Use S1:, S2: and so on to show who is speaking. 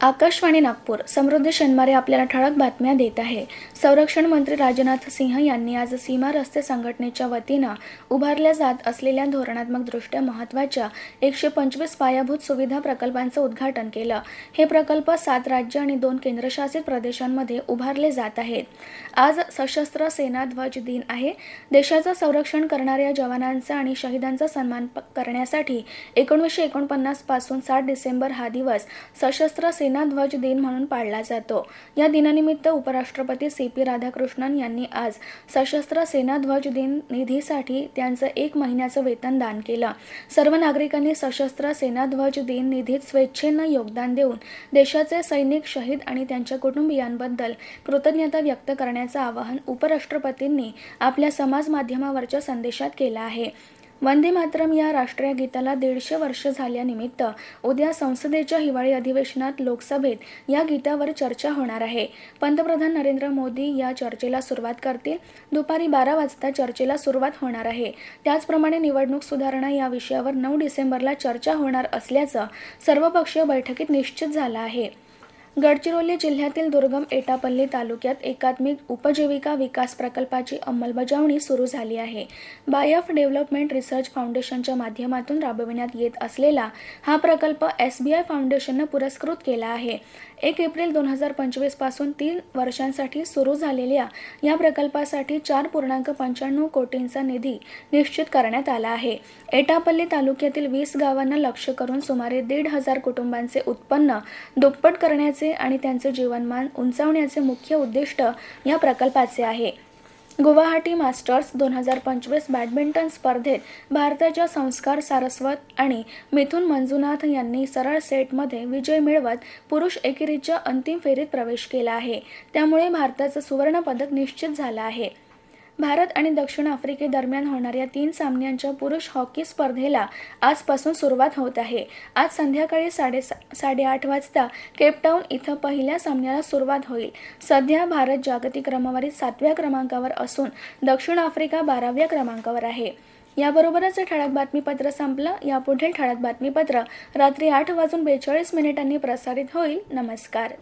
S1: आकाशवाणी नागपूर. समृद्धी शनिवारी आपल्याला ठळक बातम्या देत आहे. संरक्षण मंत्री राजनाथ सिंह यांनी आज सीमा रस्ते संघटनेच्या वतीनं उभारल्या जात असलेल्या धोरणात्मकदृष्ट्या महत्त्वाच्या 125 पायाभूत सुविधा प्रकल्पांचं उद्घाटन केलं. हे प्रकल्प 7 राज्य आणि 2 केंद्रशासित प्रदेशांमध्ये उभारले जात आहेत. आज सशस्त्र सेना ध्वज दिन आहे. देशाचं संरक्षण करणाऱ्या जवानांचा आणि शहीदांचा सन्मान करण्यासाठी 1949 पासून 7 डिसेंबर हा दिवस सशस्त्र सेना ध्वज दिन म्हणून पाळला जातो. या दिनानिमित्त उपराष्ट्रपती CP राधाकृष्णन यांनी आज सशस्त्र सेना ध्वज दिन निधीसाठी त्यांचं 1 महिन्याचं वेतन दान केलं. सर्व नागरिकांनी सशस्त्र सेना ध्वज दिन निधीत स्वेच्छेनं योगदान देऊन देशाचे सैनिक, शहीद आणि त्यांच्या कुटुंबियांबद्दल कृतज्ञता व्यक्त करण्याचं आवाहन उपराष्ट्रपतींनी आपल्या समाज माध्यमावरच्या संदेशात केलं आहे. वंदे मातरम या राष्ट्रीय गीताला 150 वर्ष झाल्यानिमित्त उद्या संसदेच्या हिवाळी अधिवेशनात लोकसभेत या गीतावर चर्चा होणार आहे. पंतप्रधान नरेंद्र मोदी या चर्चेला सुरुवात करतील. दुपारी 12 वाजता चर्चेला सुरुवात होणार आहे. त्याचप्रमाणे निवडणूक सुधारणा या विषयावर 9 डिसेंबरला चर्चा होणार असल्याचं सर्वपक्षीय बैठकीत निश्चित झालं आहे. गडचिरोली जिल्ह्यातील दुर्गम एटापल्ली तालुक्यात एकात्मिक उपजीविका विकास प्रकल्पाची अंमलबजावणी सुरू झाली आहे. बायफ डेव्हलपमेंट रिसर्च फाउंडेशनच्या माध्यमातून राबविण्यात येत असलेला हा प्रकल्प SBI फाउंडेशननं पुरस्कृत केला आहे. 1 एप्रिल 2025 पासून 3 वर्षांसाठी सुरू झालेल्या या प्रकल्पासाठी 4.95 कोटींचा निधी निश्चित करण्यात आला आहे. एटापल्ली तालुक्यातील 20 गावांना लक्ष्य करून सुमारे 1,500 कुटुंबांचे उत्पन्न दुप्पट करण्याचे आणि त्यांचे जीवनमान उंचावण्याचे मुख्य उद्दिष्ट या प्रकल्पाचे आहे. गुवाहाटी मास्टर्स 2025 बॅडमिंटन स्पर्धेत भारताच्या संस्कार सारस्वत आणि मिथुन मंजुनाथ यांनी सरळ सेटमध्ये विजय मिळवत पुरुष एकेरीच्या अंतिम फेरीत प्रवेश केला आहे. त्यामुळे भारताचं सुवर्ण पदक निश्चित झालं आहे. भारत आणि दक्षिण आफ्रिकेदरम्यान होणाऱ्या 3 सामन्यांच्या पुरुष हॉकी स्पर्धेला आजपासून सुरुवात होत आहे. आज संध्याकाळी 8:30 वाजता केपटाऊन इथं पहिल्या सामन्याला सुरुवात होईल. सध्या भारत जागतिक क्रमवारीत 7व्या क्रमांकावर असून दक्षिण आफ्रिका 12व्या क्रमांकावर आहे. याबरोबरच हे ठळक बातमीपत्र संपलं. यापुढील ठळक बातमीपत्र रात्री 8:42 प्रसारित होईल. नमस्कार.